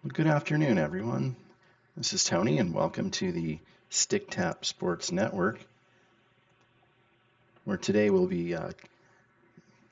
Well, good afternoon, everyone. This is Tony, and welcome to the Stick Tap Sports Network, where today we'll be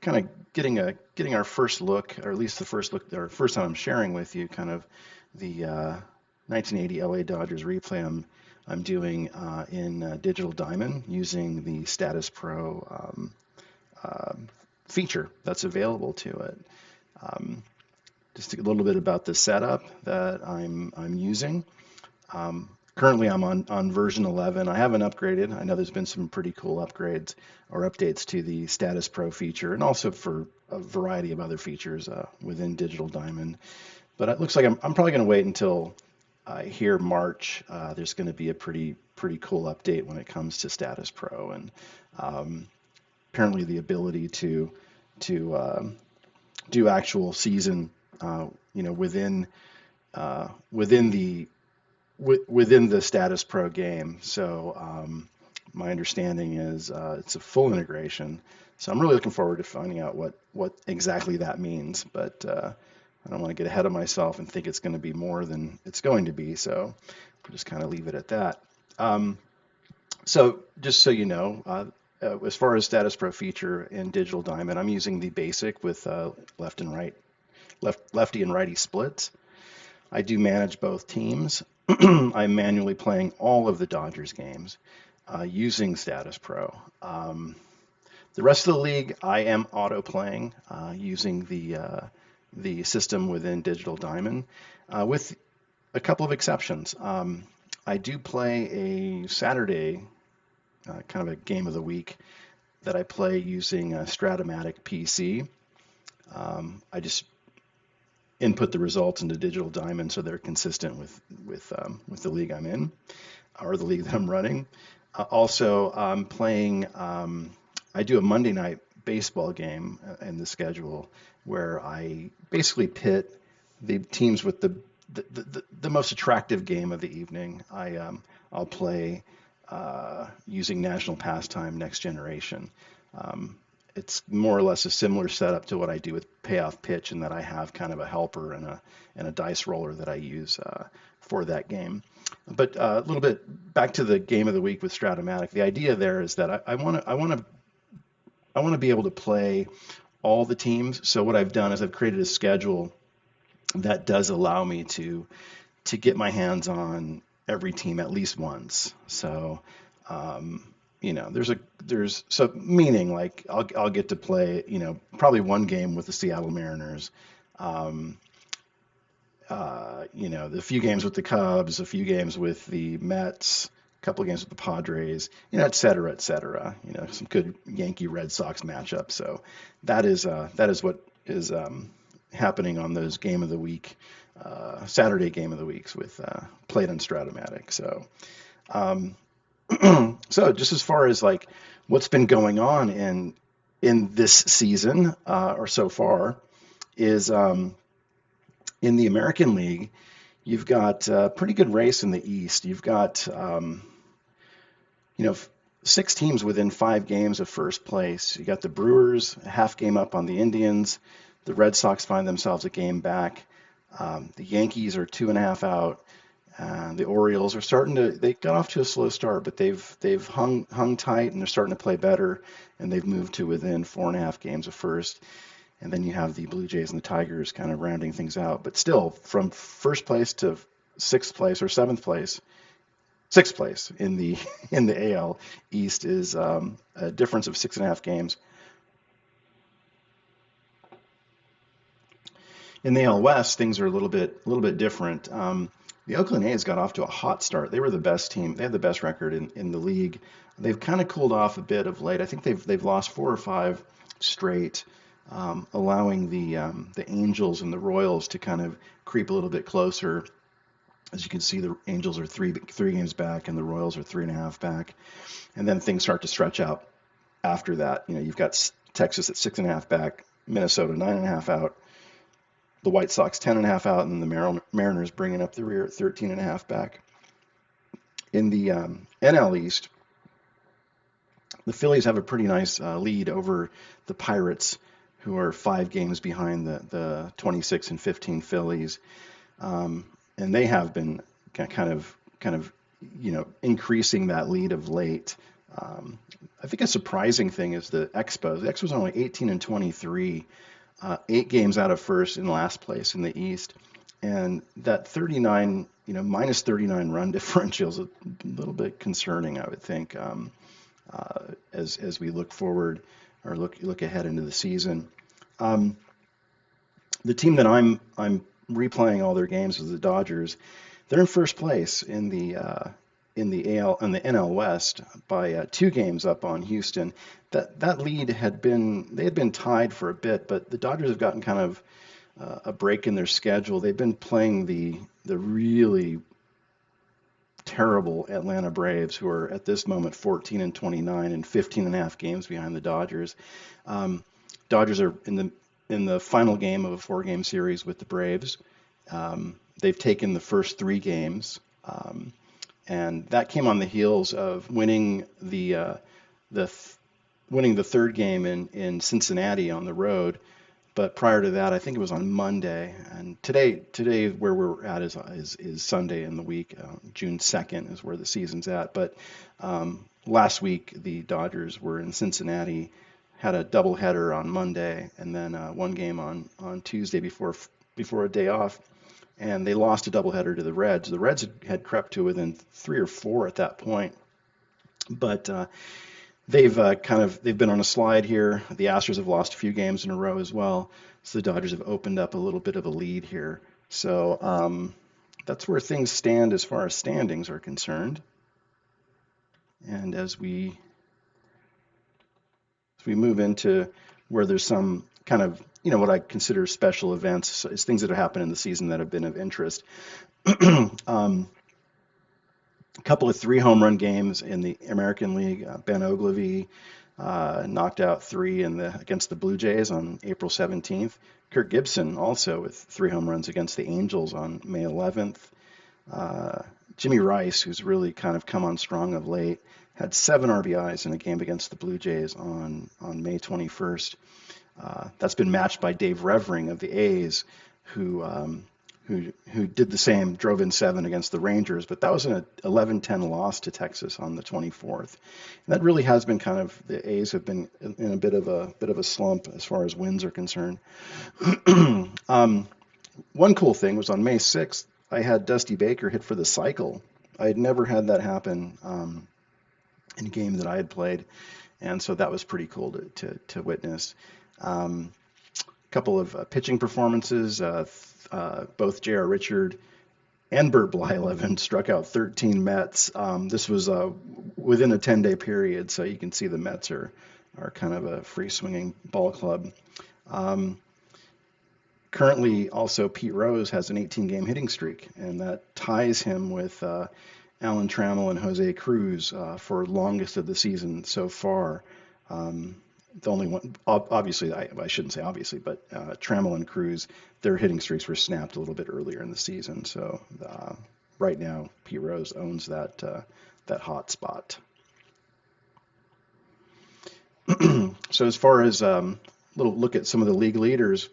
kind of getting our first look, or at least the first look, or first time I'm sharing with you, kind of the 1980 LA Dodgers replay I'm doing in Digital Diamond using the Status Pro uh, feature that's available to it. Um, just a little bit about the setup that I'm using. Currently, I'm on version 11. I haven't upgraded. I know there's been some pretty cool upgrades or updates to the Status Pro feature, and also for a variety of other features within Digital Diamond. But it looks like I'm probably going to wait until I hear March. There's going to be a pretty cool update when it comes to Status Pro, and um, apparently the ability to do actual season, within within within the Status Pro game. So my understanding is it's a full integration. So I'm really looking forward to finding out what exactly that means. But I don't want to get ahead of myself and think it's going to be more than it's going to be. So I'll just kind of leave it at that. Um, so just so you know, as far as Status Pro feature in Digital Diamond, I'm using the basic with left and right, lefty and righty splits. I do manage both teams. I'm manually playing all of the Dodgers games using Status Pro. The rest of the league, I am auto playing using the system within Digital Diamond, with a couple of exceptions. I do play a Saturday kind of a game of the week that I play using a Stratomatic PC. I just input the results into Digital Diamond so they're consistent with the league I'm in or the league that I'm running. Also, I'm playing. I do a Monday night baseball game in the schedule where I basically pit the teams with the most attractive game of the evening. I'll play using National Pastime Next Generation. Um, it's more or less a similar setup to what I do with Payoff Pitch, in that I have kind of a helper and a dice roller that I use for that game. But a little bit back to the game of the week with Stratomatic. The idea there is that I want to be able to play all the teams. So what I've done is I've created a schedule that does allow me to get my hands on every team at least once. So, um, there's so meaning like I'll get to play, probably one game with the Seattle Mariners, um, the few games with the Cubs, a few games with the Mets, a couple of games with the Padres, et cetera, et cetera. Some good Yankee Red Sox matchups. So that is what is happening on those game of the week, Saturday game of the weeks with played on Stratomatic. So um, so just as far as like what's been going on in this season or so far is in the American League. You've got a pretty good race in the East. You've got, you know, six teams within 5 games of first place. You got the Brewers a half game up on the Indians. The Red Sox find themselves a game back. The Yankees are 2.5 out. The Orioles are starting to. They got off to a slow start, but they've hung tight and they're starting to play better. And they've moved to within 4.5 games of first. And then you have the Blue Jays and the Tigers kind of rounding things out. But still, from first place to sixth place or seventh place, sixth place in the in the AL East is a difference of 6.5 games. In the AL West, things are a little bit different. The Oakland A's got off to a hot start. They were the best team. They had the best record in the league. They've kind of cooled off a bit of late. I think they've lost 4 or 5 straight, allowing the Angels and the Royals to kind of creep a little bit closer. As you can see, the Angels are three games back, and the Royals are 3.5 back. And then things start to stretch out after that. You've got Texas at 6.5 back, Minnesota 9.5 out, the White Sox 10.5 out, and the Mariners bringing up the rear at 13.5 back. In the NL East, the Phillies have a pretty nice lead over the Pirates, who are 5 games behind the 26 and 15 Phillies. And they have been kind of, increasing that lead of late. I think a surprising thing is the Expos. The Expos are only 18 and 23, 8 games out of first in last place in the East, and that 39, minus 39 run differential is a little bit concerning, I would think, as we look forward or look ahead into the season. Um, the team that I'm replaying all their games is the Dodgers. They're in first place in the NL West by 2 games up on Houston. That lead they had been tied for a bit, but the Dodgers have gotten kind of a break in their schedule. They've been playing the really terrible Atlanta Braves, who are at this moment 14 and 29 and 15 and a half games behind the Dodgers. Um, Dodgers are in the final game of a 4-game series with the Braves. They've taken the first 3 games, and that came on the heels of the winning the third game in Cincinnati on the road. But prior to that, I think it was on Monday, and today where we're at is Sunday in the week. June 2nd is where the season's at. But last week the Dodgers were in Cincinnati, had a doubleheader on Monday, and then 1 game on Tuesday before a day off, and they lost a doubleheader to the Reds. The Reds had crept to within 3 or 4 at that point, but they've been on a slide here. The Astros have lost a few games in a row as well, so the Dodgers have opened up a little bit of a lead here. So that's where things stand as far as standings are concerned. And as we move into where there's some kind of what I consider special events, so it's things that have happened in the season that have been of interest. A couple of 3 home run games in the American League. Ben Ogilvy knocked out 3 against the Blue Jays on April 17th. Kirk Gibson also with 3 home runs against the Angels on May 11th. Jimmy Rice, who's really kind of come on strong of late, had 7 RBIs in a game against the Blue Jays on May 21st. That's been matched by Dave Revering of the A's, who did the same, drove in 7 against the Rangers, but that was an 11-10 loss to Texas on the 24th. And that really has been kind of, the A's have been in a bit of a slump as far as wins are concerned. One cool thing was on May 6th, I had Dusty Baker hit for the cycle. I had never had that happen in a game that I had played, and so that was pretty cool to witness. A couple of pitching performances. Both J.R. Richard and Bert Blyleven struck out 13 Mets. This was within a 10-day period, so you can see the Mets are kind of a free-swinging ball club. Currently, also, Pete Rose has an 18-game hitting streak, and that ties him with Alan Trammell and Jose Cruz for longest of the season so far. The only one, obviously, I shouldn't say obviously, but Trammell and Cruz, their hitting streaks were snapped a little bit earlier in the season. So right now, Pete Rose owns that hot spot. So as far as a little look at some of the league leaders,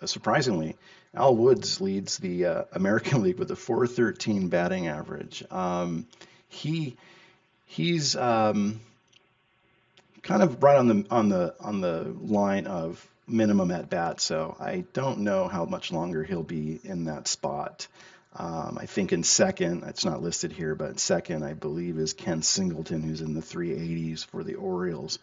surprisingly, Al Woods leads the American League with a .413 batting average. He's kind of right on the line of minimum at bat, so I don't know how much longer he'll be in that spot. I think in second, it's not listed here, but second, I believe, is Ken Singleton, who's in the 380s for the Orioles.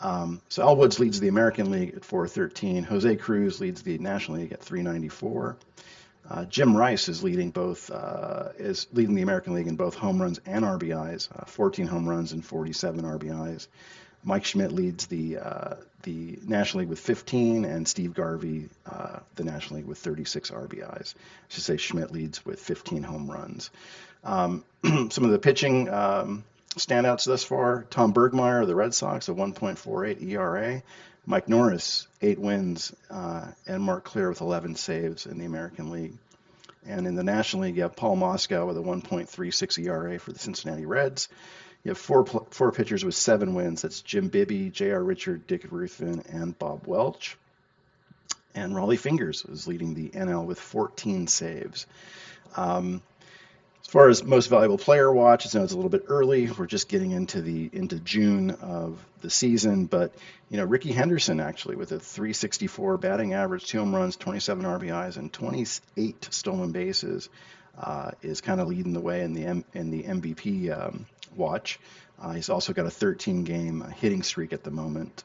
So Al Woods leads the American League at .413. Jose Cruz leads the National League at .394. Jim Rice is leading the American League in both home runs and RBIs, 14 home runs and 47 RBIs. Mike Schmidt leads the National League with 15, and Steve Garvey the National League with 36 RBIs. I should say Schmidt leads with 15 home runs. Some of the pitching standouts thus far: Tom Bergmeyer of the Red Sox, a 1.48 ERA. Mike Norris, 8 wins, and Mark Clear with 11 saves in the American League. And in the National League, you have Paul Moskow with a 1.36 ERA for the Cincinnati Reds. You have four pitchers with 7 wins. That's Jim Bibby, J.R. Richard, Dick Ruthven, and Bob Welch. And Raleigh Fingers is leading the NL with 14 saves. As far as most valuable player watch, it's a little bit early. We're just getting into June of the season, but Ricky Henderson actually with a 364 batting average, 2 home runs, 27 RBIs, and 28 stolen bases is kind of leading the way in the MVP watch. He's also got a 13-game hitting streak at the moment.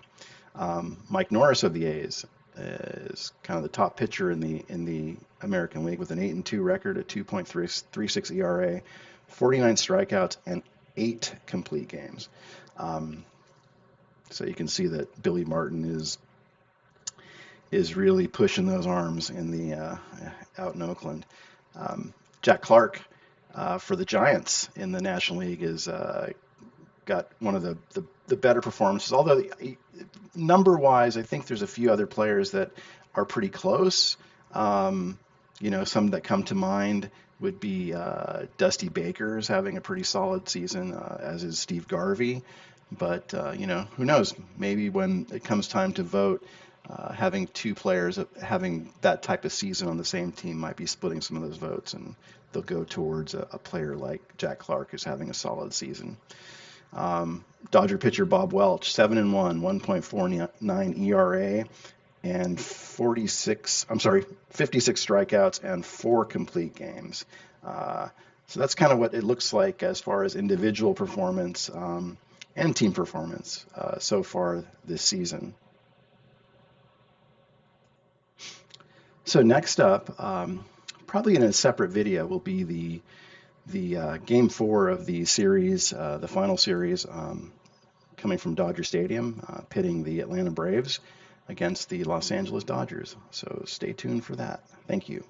Mike Norris of the A's is kind of the top pitcher in the American League with an 8-2 record, a 2.36 ERA, 49 strikeouts, and 8 complete games. So you can see that Billy Martin is really pushing those arms in the out in Oakland. Jack Clark for the Giants in the National League is got one of the better performances. Although number wise, I think there's a few other players that are pretty close. Some that come to mind would be Dusty Baker's having a pretty solid season, as is Steve Garvey. But who knows? Maybe when it comes time to vote, having two players having that type of season on the same team might be splitting some of those votes, and they'll go towards a player like Jack Clark who's having a solid season. Dodger pitcher Bob Welch, 7-1, 1.49 ERA, and 56 strikeouts and 4 complete games. So that's kind of what it looks like as far as individual performance and team performance so far this season. So next up, probably in a separate video, will be the Game 4 of the series, the final series, coming from Dodger Stadium, pitting the Atlanta Braves against the Los Angeles Dodgers. So stay tuned for that. Thank you.